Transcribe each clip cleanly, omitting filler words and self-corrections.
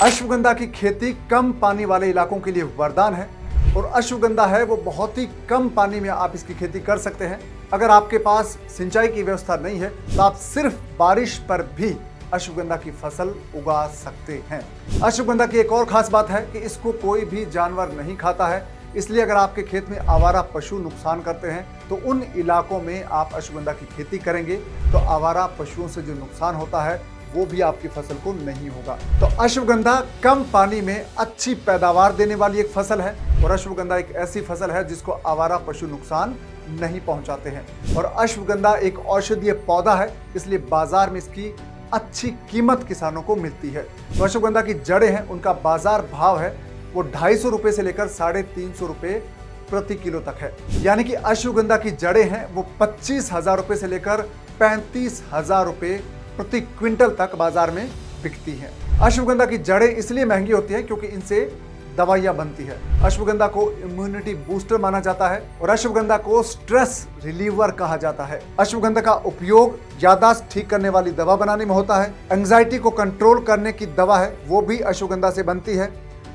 अश्वगंधा की खेती कम पानी वाले इलाकों के लिए वरदान है और अश्वगंधा है वो बहुत ही कम पानी में आप इसकी खेती कर सकते हैं। अगर आपके पास सिंचाई की व्यवस्था नहीं है तो आप सिर्फ बारिश पर भी अश्वगंधा की फसल उगा सकते हैं। अश्वगंधा की एक और खास बात है कि इसको कोई भी जानवर नहीं खाता है, इसलिए अगर आपके खेत में आवारा पशु नुकसान करते हैं तो उन इलाकों में आप अश्वगंधा की खेती करेंगे तो आवारा पशुओं से जो नुकसान होता है वो भी आपकी फसल को नहीं होगा। तो अश्वगंधा कम पानी में अच्छी पैदावार देने वाली एक फसल है और अश्वगंधा एक ऐसी फसल है जिसको आवारा पशु नुकसान नहीं पहुंचाते हैं। और अश्वगंधा एक औषधीय पौधा है, इसलिए बाजार में इसकी अच्छी कीमत किसानों को मिलती है। तो अश्वगंधा की जड़ें हैं, उनका बाजार भाव है वो 250 रुपए से लेकर 350 रुपए प्रति किलो तक है। यानी कि अश्वगंधा की जड़ें हैं वो 25,000 रुपए से लेकर 35,000 रुपए प्रति क्विंटल तक बाजार में बिकती हैं। अश्वगंधा की जड़ें इसलिए महंगी होती हैं क्योंकि इनसे दवाइयां बनती है। अश्वगंधा को इम्यूनिटी बूस्टर माना जाता है और अश्वगंधा को स्ट्रेस रिलीवर कहा जाता है। अश्वगंधा का उपयोग याददाश्त ठीक करने वाली दवा बनाने में होता है। एंजाइटी को कंट्रोल करने की दवा है वो भी अश्वगंधा से बनती है।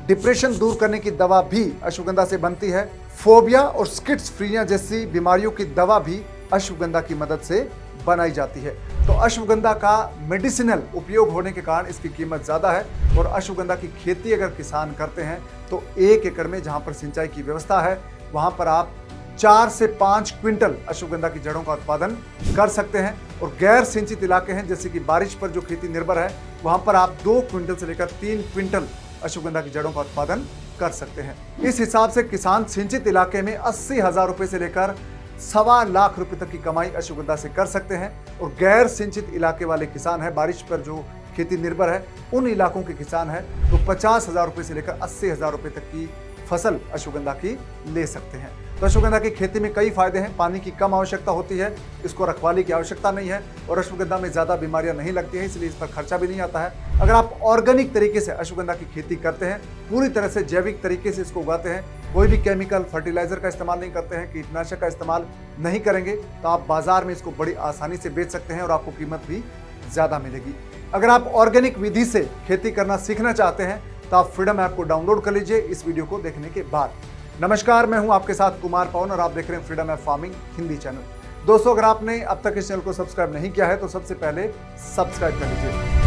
डिप्रेशन दूर करने की दवा भी अश्वगंधा से बनती है। फोबिया और स्किट्सफ्रीनिया जैसी बीमारियों की दवा भी अश्वगंधा की मदद से बनाई जाती है। तो अश्वगंधा का मेडिसिनल उपयोग होने के कारण इसकी कीमत ज्यादा है और अश्वगंधा की खेती अगर किसान करते हैं तो 1 एकड़ में जहां पर सिंचाई की व्यवस्था है वहां पर आप 4 से 5 क्विंटल अश्वगंधा की जड़ों का उत्पादन कर सकते हैं। और गैर सिंचित इलाके हैं जैसे कि बारिश पर जो खेती निर्भर है वहां पर आप 2 क्विंटल से लेकर 3 क्विंटल अश्वगंधा की जड़ों का उत्पादन कर सकते हैं। इस हिसाब से किसान सिंचित इलाके में 80,000 रुपए से लेकर 1.25 लाख रुपए तक की कमाई अश्वगंधा से कर सकते हैं। और गैर सिंचित इलाके वाले किसान है, बारिश पर जो खेती निर्भर है उन इलाकों के किसान है तो 50,000 रुपए से लेकर 80,000 रुपए तक की फसल अश्वगंधा की ले सकते हैं। तो अश्वगंधा की खेती में कई फायदे हैं। पानी की कम आवश्यकता होती है, इसको रखवाली की आवश्यकता नहीं है और अश्वगंधा में ज्यादा बीमारियां नहीं लगती हैं, इसलिए इस पर खर्चा भी नहीं आता है। अगर आप ऑर्गेनिक तरीके से अश्वगंधा की खेती करते हैं, पूरी तरह से जैविक तरीके से इसको उगाते हैं, कोई भी केमिकल फर्टिलाइजर का इस्तेमाल नहीं करते हैं, कीटनाशक का इस्तेमाल नहीं करेंगे तो आप बाजार में इसको बड़ी आसानी से बेच सकते हैं और आपको कीमत भी ज्यादा मिलेगी। अगर आप ऑर्गेनिक विधि से खेती करना सीखना चाहते हैं तो आप फ्रीडम ऐप को डाउनलोड कर लीजिए इस वीडियो को देखने के बाद। नमस्कार, मैं हूं आपके साथ कुमार पवन और आप देख रहे हैं freedom app farming Hindi channel. दोस्तों, अगर आपने अब तक इस चैनल को सब्सक्राइब नहीं किया है तो सबसे पहले सब्सक्राइब कर लीजिए।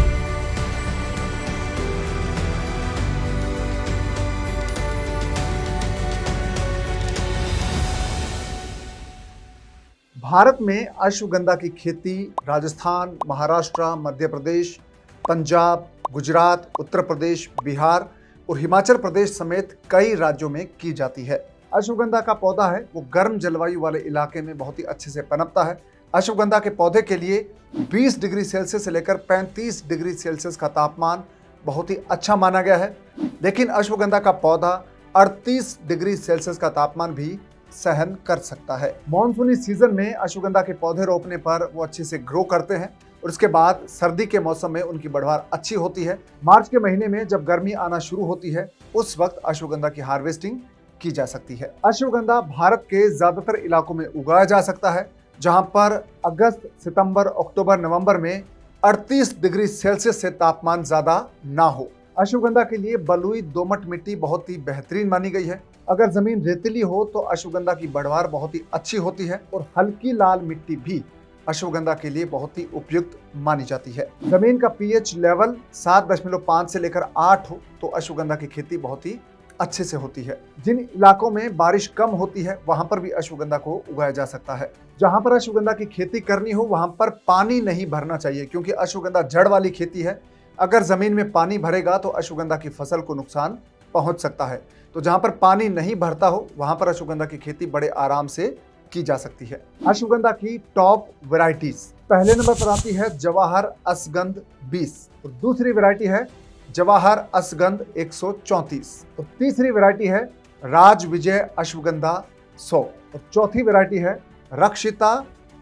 भारत में अश्वगंधा की खेती राजस्थान, महाराष्ट्र, मध्य प्रदेश, पंजाब, गुजरात, उत्तर प्रदेश, बिहार और हिमाचल प्रदेश समेत कई राज्यों में की जाती है। अश्वगंधा का पौधा है वो गर्म जलवायु वाले इलाके में बहुत ही अच्छे से पनपता है। अश्वगंधा के पौधे के लिए 20 डिग्री सेल्सियस से लेकर 35 डिग्री सेल्सियस का तापमान बहुत ही अच्छा माना गया है। लेकिन अश्वगंधा का पौधा 38 डिग्री सेल्सियस का तापमान भी सहन कर सकता है। मॉनसूनी सीजन में अश्वगंधा के पौधे रोपने पर वो अच्छे से ग्रो करते हैं और उसके बाद सर्दी के मौसम में उनकी बढ़वार अच्छी होती है। मार्च के महीने में जब गर्मी आना शुरू होती है उस वक्त अश्वगंधा की हार्वेस्टिंग की जा सकती है। अश्वगंधा भारत के ज्यादातर इलाकों में उगाया जा सकता है जहां पर अगस्त, सितंबर, अक्टूबर, नवंबर में 38 डिग्री सेल्सियस से तापमान ज्यादा ना हो। अश्वगंधा के लिए बलुई दोमट मिट्टी बहुत ही बेहतरीन मानी गई है। अगर जमीन रेतीली हो तो अश्वगंधा की बढ़वार बहुत ही अच्छी होती है और हल्की लाल मिट्टी भी अश्वगंधा के लिए बहुत ही उपयुक्त मानी जाती है। जमीन का पीएच लेवल 7.5 से लेकर 8 हो तो अश्वगंधा की खेती बहुत ही अच्छे से होती है। जिन इलाकों में बारिश कम होती है वहां पर भी अश्वगंधा को उगाया जा सकता है। जहां पर अश्वगंधा की खेती करनी हो वहां पर पानी नहीं भरना चाहिए क्योंकि अश्वगंधा जड़ वाली खेती है। अगर जमीन में पानी भरेगा तो अश्वगंधा की फसल को नुकसान पहुंच सकता है। तो जहां पर पानी नहीं भरता हो वहां पर अश्वगंधा की खेती बड़े आराम से की जा सकती है। अश्वगंधा की टॉप वैरायटीज, पहले नंबर पर आती है जवाहर असगंध 20 और दूसरी वैरायटी है जवाहर असगंध 134 और तीसरी वैरायटी है राज विजय अश्वगंधा 100 और चौथी वैरायटी है रक्षिता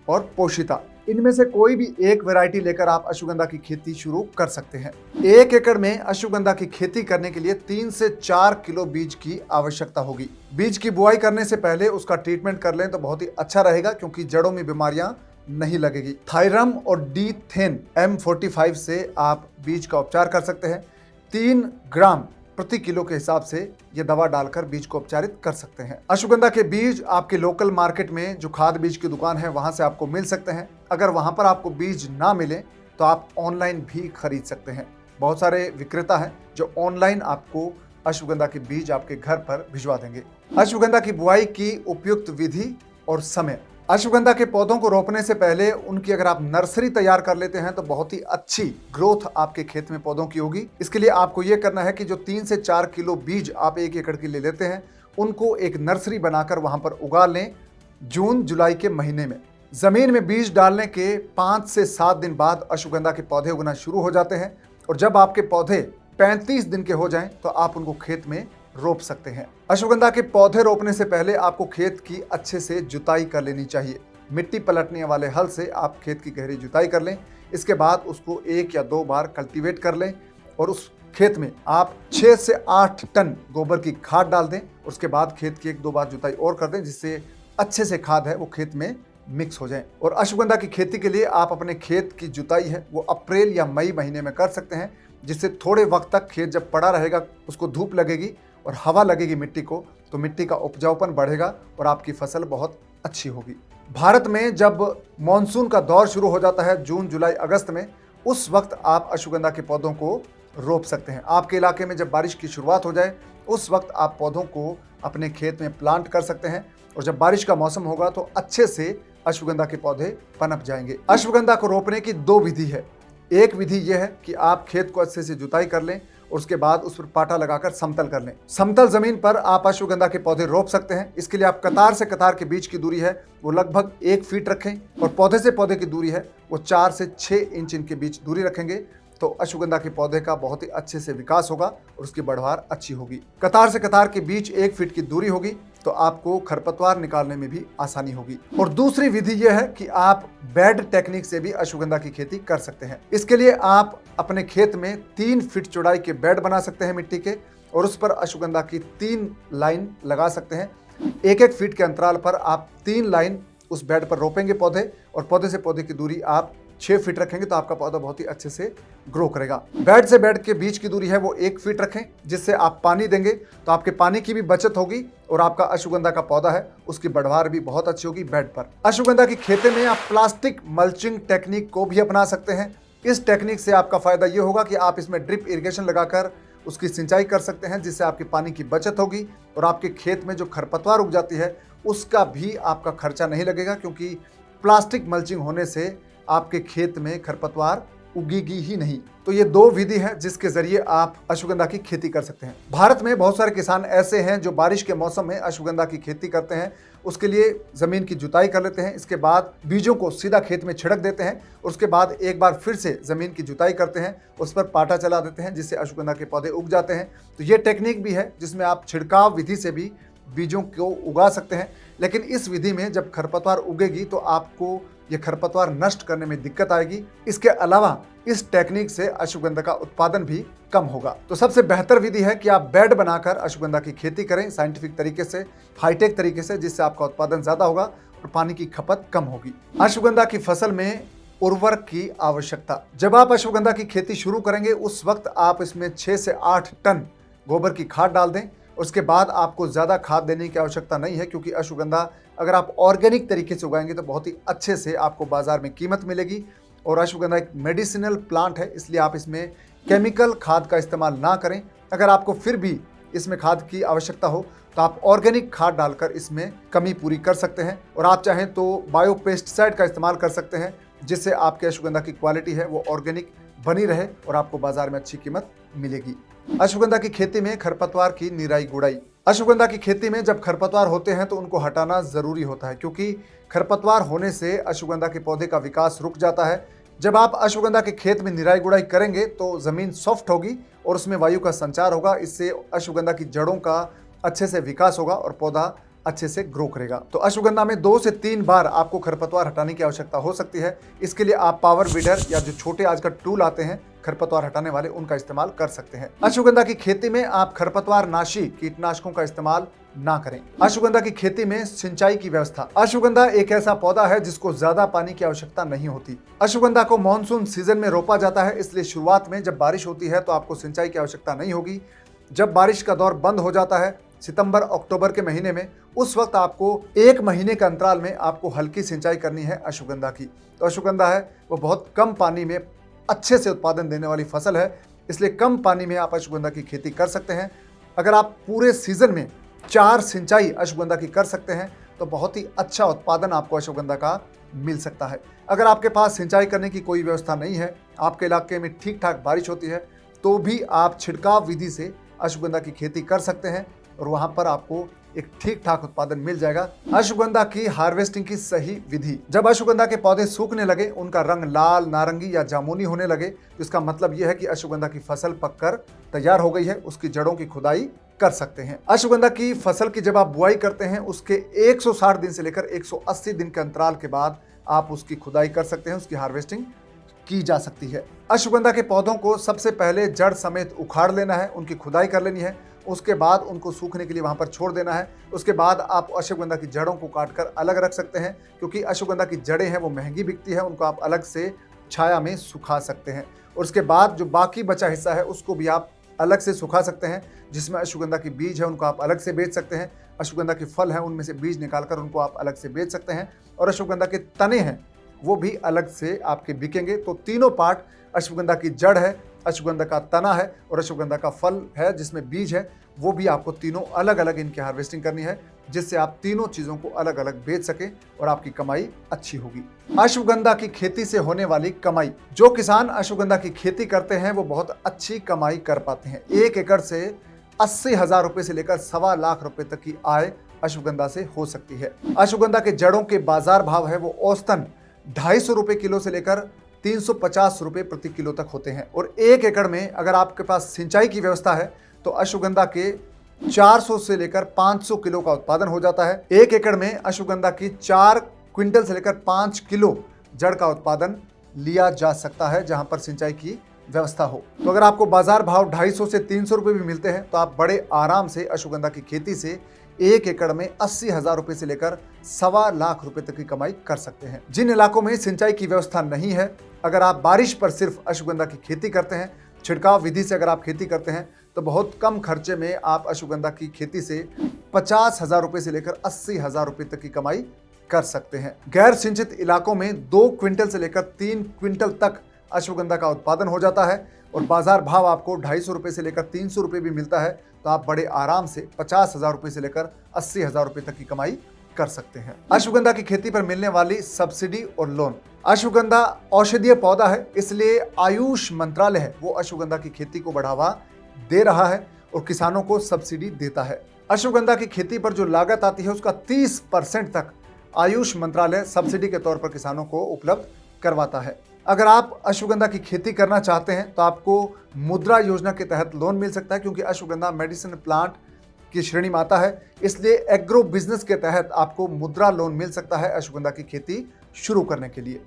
और पोषिता। इनमें से कोई भी एक वैरायटी लेकर आप अश्वगंधा की खेती शुरू कर सकते हैं। 1 एकड़ में अश्वगंधा की खेती करने के लिए 3 से 4 किलो बीज की आवश्यकता होगी। बीज की बुआई करने से पहले उसका ट्रीटमेंट कर लें तो बहुत ही अच्छा रहेगा क्योंकि जड़ों में बीमारियां नहीं लगेगी। थायरम और डीथेन M45 से आप बीज का उपचार कर सकते हैं। 3 ग्राम प्रति किलो के हिसाब से ये दवा डालकर बीज को उपचारित कर सकते हैं। अश्वगंधा के बीज आपके लोकल मार्केट में जो खाद बीज की दुकान है वहां से आपको मिल सकते हैं। अगर वहां पर आपको बीज ना मिले तो आप ऑनलाइन भी खरीद सकते हैं। बहुत सारे विक्रेता हैं जो ऑनलाइन आपको अश्वगंधा के बीज आपके घर पर भिजवा देंगे। अश्वगंधा की बुआई की उपयुक्त विधि और समय। अश्वगंधा के पौधों को रोपने से पहले उनकी अगर आप नर्सरी तैयार कर लेते हैं तो बहुत ही अच्छी ग्रोथ आपके खेत में पौधों की होगी। इसके लिए आपको ये करना है कि जो 3 से 4 किलो बीज आप 1 एकड़ के लिए लेते हैं उनको एक नर्सरी बनाकर वहां पर उगा लें। जून जुलाई के महीने में जमीन में बीज डालने के 5 से 7 दिन बाद अश्वगंधा के पौधे उगना शुरू हो जाते हैं और जब आपके पौधे 35 दिन के हो जाएं तो आप उनको खेत में रोप सकते हैं। अश्वगंधा के पौधे रोपने से पहले आपको खेत की अच्छे से जुताई कर लेनी चाहिए। मिट्टी पलटने वाले हल से आप खेत की गहरी जुताई कर लें। इसके बाद उसको 1 या 2 बार कल्टीवेट कर लें और उस खेत में आप 6 से 8 टन गोबर की खाद डाल दें। उसके बाद खेत की 1-2 बार जुताई और कर दें जिससे अच्छे से खाद है वो खेत में मिक्स हो जाए। और अश्वगंधा की खेती के लिए आप अपने खेत की जुताई है वो अप्रैल या मई महीने में कर सकते हैं, जिससे थोड़े वक्त तक खेत जब पड़ा रहेगा उसको धूप लगेगी और हवा लगेगी मिट्टी को, तो मिट्टी का उपजाऊपन बढ़ेगा और आपकी फसल बहुत अच्छी होगी। भारत में जब मॉनसून का दौर शुरू हो जाता है जून जुलाई अगस्त में, उस वक्त आप अश्वगंधा के पौधों को रोप सकते हैं। आपके इलाके में जब बारिश की शुरुआत हो जाए उस वक्त आप पौधों को अपने खेत में प्लांट कर सकते हैं और जब बारिश का मौसम होगा तो अच्छे से अश्वगंधा के पौधे पनप जाएंगे। अश्वगंधा को रोपने की 2 विधि है। एक विधि यह है कि आप खेत को अच्छे से जुताई कर लें और उसके बाद उस पर पाटा लगाकर समतल कर लें। समतल जमीन पर आप अश्वगंधा के पौधे रोप सकते हैं। इसके लिए आप कतार से कतार के बीच की दूरी है वो लगभग 1 फीट रखें और पौधे से पौधे की दूरी है वो 4 से 6 इंच इनके बीच दूरी रखेंगे तो अश्वगंधा के पौधे का बहुत ही अच्छे से विकास होगा और उसकी बढ़वार अच्छी होगी। कतार से कतार के बीच 1 फीट की दूरी होगी तो आपको खरपतवार निकालने में भी आसानी होगी। और दूसरी विधि यह है कि आप बेड टेक्निक से भी अश्वगंधा की खेती कर सकते हैं। इसके लिए आप अपने खेत में 3 फीट चौड़ाई के बेड बना सकते हैं मिट्टी के और उस पर अश्वगंधा की 3 लाइन लगा सकते हैं। 1-1 फीट के अंतराल पर आप 3 लाइन उस बेड पर रोपेंगे पौधे और पौधे से पौधे की दूरी आप 6 फीट रखेंगे तो आपका पौधा बहुत ही अच्छे से ग्रो करेगा। बेड से बेड के बीच की दूरी है वो 1 फीट रखें, जिससे आप पानी देंगे तो आपके पानी की भी बचत होगी और आपका अश्वगंधा का पौधा है उसकी बढ़वार भी बहुत अच्छी होगी बेड पर। अश्वगंधा की खेती में आप प्लास्टिक मल्चिंग टेक्निक को भी अपना सकते हैं। इस टेक्निक से आपका फायदा ये होगा कि आप इसमें ड्रिप इरिगेशन लगाकर उसकी सिंचाई कर सकते हैं जिससे आपके पानी की बचत होगी और आपके खेत में जो खरपतवार उग जाती है उसका भी आपका खर्चा नहीं लगेगा, क्योंकि प्लास्टिक मल्चिंग होने से आपके खेत में खरपतवार उगेगी ही नहीं। तो ये 2 विधि है जिसके जरिए आप अश्वगंधा की खेती कर सकते हैं। भारत में बहुत सारे किसान ऐसे हैं जो बारिश के मौसम में अश्वगंधा की खेती करते हैं। उसके लिए जमीन की जुताई कर लेते हैं, इसके बाद बीजों को सीधा खेत में छिड़क देते हैं, उसके बाद एक बार फिर से जमीन की जुताई करते हैं, उस पर पाटा चला देते हैं जिससे अश्वगंधा के पौधे उग जाते हैं। तो ये टेक्निक भी है जिसमें आप छिड़काव विधि से भी बीजों को उगा सकते हैं। लेकिन इस विधि में जब खरपतवार उगेगी तो आपको ये खरपतवार नष्ट करने में दिक्कत आएगी। इसके अलावा इस टेक्निक से अश्वगंधा का उत्पादन भी कम होगा। तो सबसे बेहतर विधि है कि आप बेड बनाकर अश्वगंधा की खेती करें साइंटिफिक तरीके से, हाईटेक तरीके से, जिससे आपका उत्पादन ज्यादा होगा और पानी की खपत कम होगी। अश्वगंधा की फसल में उर्वरक की आवश्यकता। जब आप अश्वगंधा की खेती शुरू करेंगे उस वक्त आप इसमें 6 से 8 टन गोबर की खाद डाल दें। उसके बाद आपको ज़्यादा खाद देने की आवश्यकता नहीं है, क्योंकि अश्वगंधा अगर आप ऑर्गेनिक तरीके से उगाएंगे तो बहुत ही अच्छे से आपको बाजार में कीमत मिलेगी। और अश्वगंधा एक मेडिसिनल प्लांट है, इसलिए आप इसमें केमिकल खाद का इस्तेमाल ना करें। अगर आपको फिर भी इसमें खाद की आवश्यकता हो तो आप ऑर्गेनिक खाद डालकर इसमें कमी पूरी कर सकते हैं। और आप चाहें तो बायो पेस्टिसाइड का इस्तेमाल कर सकते हैं, जिससे आपके अश्वगंधा की क्वालिटी है वो ऑर्गेनिक बनी रहे और आपको बाजार में अच्छी कीमत मिलेगी। अश्वगंधा की खेती में खरपतवार की निराई गुड़ाई। अश्वगंधा की खेती में जब खरपतवार होते हैं तो उनको हटाना जरूरी होता है, क्योंकि खरपतवार होने से अश्वगंधा के पौधे का विकास रुक जाता है। जब आप अश्वगंधा के खेत में निराई गुड़ाई करेंगे तो जमीन सॉफ्ट होगी और उसमें वायु का संचार होगा। इससे अश्वगंधा की जड़ों का अच्छे से विकास होगा और पौधा अच्छे से ग्रो करेगा। तो अश्वगंधा में 2 से 3 बार आपको खरपतवार हटाने की आवश्यकता हो सकती है। इसके लिए आप पावर वीडर या जो छोटे आजकल टूल आते हैं खरपतवार हटाने वाले, उनका इस्तेमाल कर सकते हैं। अश्वगंधा की खेती में आप खरपतवार नाशी कीटनाशकों का इस्तेमाल ना करें। अश्वगंधा की खेती में सिंचाई की व्यवस्था। अश्वगंधा एक ऐसा पौधा है जिसको ज्यादा पानी की आवश्यकता नहीं होती। अश्वगंधा को मानसून सीजन में रोपा जाता है, इसलिए शुरुआत में जब बारिश होती है तो आपको सिंचाई की आवश्यकता नहीं होगी। जब बारिश का दौर बंद हो जाता है सितंबर अक्टूबर के महीने में, उस वक्त आपको 1 महीने के अंतराल में आपको हल्की सिंचाई करनी है अश्वगंधा की। तो अश्वगंधा है वो बहुत कम पानी में अच्छे से उत्पादन देने वाली फसल है, इसलिए कम पानी में आप अश्वगंधा की खेती कर सकते हैं। अगर आप पूरे सीजन में 4 सिंचाई अश्वगंधा की कर सकते हैं तो बहुत ही अच्छा उत्पादन आपको अश्वगंधा का मिल सकता है। अगर आपके पास सिंचाई करने की कोई व्यवस्था नहीं है, आपके इलाके में ठीक ठाक बारिश होती है, तो भी आप छिड़काव विधि से अश्वगंधा की खेती कर सकते हैं और वहां पर आपको एक ठीक ठाक उत्पादन मिल जाएगा। अश्वगंधा की हार्वेस्टिंग की सही विधि। जब अश्वगंधा के पौधे सूखने लगे, उनका रंग लाल, नारंगी या जामुनी होने लगे, तो इसका मतलब यह है कि अश्वगंधा की फसल पककर तैयार हो गई है। उसकी जड़ों की खुदाई कर सकते हैं। अश्वगंधा की फसल की जब आप बुआई करते हैं, उसके 160 दिन से लेकर 180 दिन के अंतराल के बाद आप उसकी खुदाई कर सकते हैं, उसकी हार्वेस्टिंग की जा सकती है। अश्वगंधा के पौधों को सबसे पहले जड़ समेत उखाड़ लेना है, उनकी खुदाई कर लेनी है, उसके बाद उनको सूखने के लिए वहां पर छोड़ देना है। उसके बाद आप अश्वगंधा की जड़ों को काटकर अलग रख सकते हैं, क्योंकि अश्वगंधा की जड़ें हैं वो महंगी बिकती है, उनको आप अलग से छाया में सुखा सकते हैं। और उसके बाद जो बाकी बचा हिस्सा है उसको भी आप अलग से सुखा सकते हैं, जिसमें अश्वगंधा की बीज है उनको आप अलग से बेच सकते हैं, अश्वगंधा के फल हैं उनमें से बीज निकालकर उनको आप अलग से बेच सकते हैं, और अश्वगंधा के तने हैं वो भी अलग से आपके बिकेंगे। तो तीनों पार्ट, अश्वगंधा की जड़ है, अश्वगंधा का तना है और अश्वगंधा का फल है जिसमें बीज है, वो भी आपको तीनों अलग अलग इनकी हार्वेस्टिंग करनी है, जिससे आप तीनों चीज़ों को अलग अलग बेच सकें और आपकी कमाई अच्छी होगी। अश्वगंधा की खेती से होने वाली कमाई। जो किसान अश्वगंधा की खेती करते हैं वो बहुत अच्छी कमाई कर पाते हैं। 1 एकड़ से 80,000 रुपये से लेकर 1.25 लाख रुपए तक की आय अश्वगंधा से हो सकती है। अश्वगंधा के जड़ों के बाजार भाव है वो औसतन 250 रुपये किलो से लेकर 350 रुपये प्रति किलो तक होते हैं। और 1 एकड़ में अगर आपके पास सिंचाई की व्यवस्था है तो अश्वगंधा के 400 से लेकर 500 किलो का उत्पादन हो जाता है। 1 एकड़ में अश्वगंधा की 4 क्विंटल से लेकर 5 किलो जड़ का उत्पादन लिया जा सकता है, जहां पर सिंचाई की व्यवस्था हो। तो अगर आपको बाजार भाव 250 से 300 रुपये भी मिलते हैं तो आप बड़े आराम से अश्वगंधा की खेती से 1 एकड़ में 80,000 रुपये से लेकर 1.25 लाख रुपए तक की कमाई कर सकते हैं। जिन इलाकों में सिंचाई की व्यवस्था नहीं है, अगर आप बारिश पर सिर्फ अश्वगंधा की खेती करते हैं, छिड़काव विधि से अगर आप खेती करते हैं, तो बहुत कम खर्चे में आप अश्वगंधा की खेती से 50,000 रुपये से लेकर 80,000 रुपये तक की कमाई कर सकते हैं। गैर सिंचित इलाकों में 2 क्विंटल से लेकर 3 क्विंटल तक अश्वगंधा का उत्पादन हो जाता है और बाजार भाव आपको 250 रुपये से लेकर 300 रुपये भी मिलता है, तो आप बड़े आराम से 50,000 रुपये से लेकर 80,000 रुपये तक की कमाई कर सकते हैं। अश्वगंधा की खेती पर मिलने वाली सब्सिडी और लोन। अश्वगंधा औषधीय पौधा है, इसलिए आयुष मंत्रालय है वो अश्वगंधा की खेती को बढ़ावा दे रहा है और किसानों को सब्सिडी देता है। अश्वगंधा की खेती पर जो लागत आती है उसका 30% तक आयुष मंत्रालय सब्सिडी के तौर पर किसानों को उपलब्ध करवाता है। अगर आप अश्वगंधा की खेती करना चाहते हैं तो आपको मुद्रा योजना के तहत लोन मिल सकता है, क्योंकि अश्वगंधा मेडिसिन प्लांट की श्रेणी में आता है, इसलिए एग्रो बिजनेस के तहत आपको मुद्रा लोन मिल सकता है अश्वगंधा की खेती शुरू करने के लिए।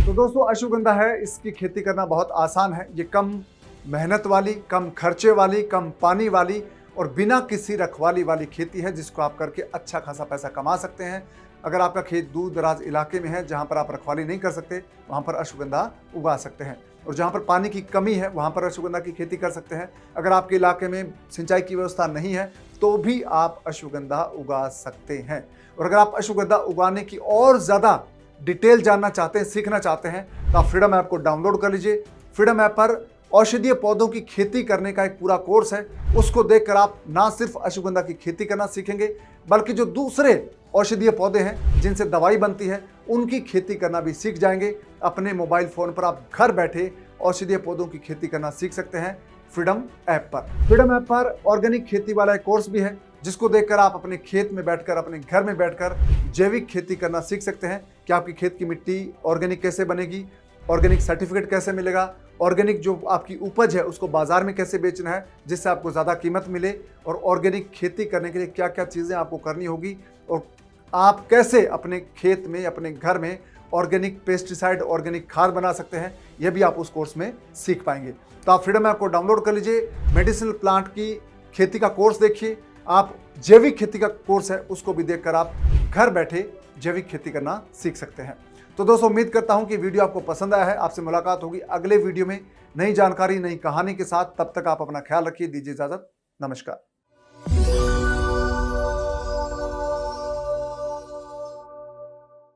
तो दोस्तों, अश्वगंधा है, इसकी खेती करना बहुत आसान है। ये कम मेहनत वाली, कम खर्चे वाली, कम पानी वाली और बिना किसी रखवाली वाली खेती है, जिसको आप करके अच्छा खासा पैसा कमा सकते हैं। अगर आपका खेत दूर दराज इलाके में है जहाँ पर आप रखवाली नहीं कर सकते, वहाँ पर अश्वगंधा उगा सकते हैं, और जहाँ पर पानी की कमी है वहाँ पर अश्वगंधा की खेती कर सकते हैं। अगर आपके इलाके में सिंचाई की व्यवस्था नहीं है तो भी आप अश्वगंधा उगा सकते हैं। और अगर आप अश्वगंधा उगाने की और ज़्यादा डिटेल जानना चाहते हैं, सीखना चाहते हैं, तो आप फ्रीडम ऐप को डाउनलोड कर लीजिए। फ्रीडम ऐप पर औषधीय पौधों की खेती करने का एक पूरा कोर्स है, उसको देखकर आप ना सिर्फ अश्वगंधा की खेती करना सीखेंगे, बल्कि जो दूसरे औषधीय पौधे हैं जिनसे दवाई बनती है उनकी खेती करना भी सीख जाएंगे। अपने मोबाइल फ़ोन पर आप घर बैठे औषधीय पौधों की खेती करना सीख सकते हैं फ्रीडम ऐप पर। फ्रीडम ऐप पर ऑर्गेनिक खेती वाला एक कोर्स भी है, जिसको देखकर आप अपने खेत में बैठकर, अपने घर में बैठकर जैविक खेती करना सीख सकते हैं कि आपकी खेत की मिट्टी ऑर्गेनिक कैसे बनेगी, ऑर्गेनिक सर्टिफिकेट कैसे मिलेगा, ऑर्गेनिक जो आपकी उपज है उसको बाजार में कैसे बेचना है जिससे आपको ज़्यादा कीमत मिले, और ऑर्गेनिक खेती करने के लिए क्या क्या चीज़ें आपको करनी होगी, और आप कैसे अपने खेत में, अपने घर में ऑर्गेनिक पेस्टिसाइड, ऑर्गेनिक खाद बना सकते हैं, यह भी आप उस कोर्स में सीख पाएंगे। तो आप फ्रीडम ऐप को डाउनलोड कर लीजिए, मेडिसिनल प्लांट की खेती का कोर्स देखिए, आप जैविक खेती का कोर्स है उसको भी देखकर आप घर बैठे जैविक खेती करना सीख सकते हैं। तो दोस्तों, उम्मीद करता हूं कि वीडियो आपको पसंद आया है। आपसे मुलाकात होगी अगले वीडियो में नई जानकारी, नई कहानी के साथ। तब तक आप अपना ख्याल रखिए, दीजिए इजाजत, नमस्कार।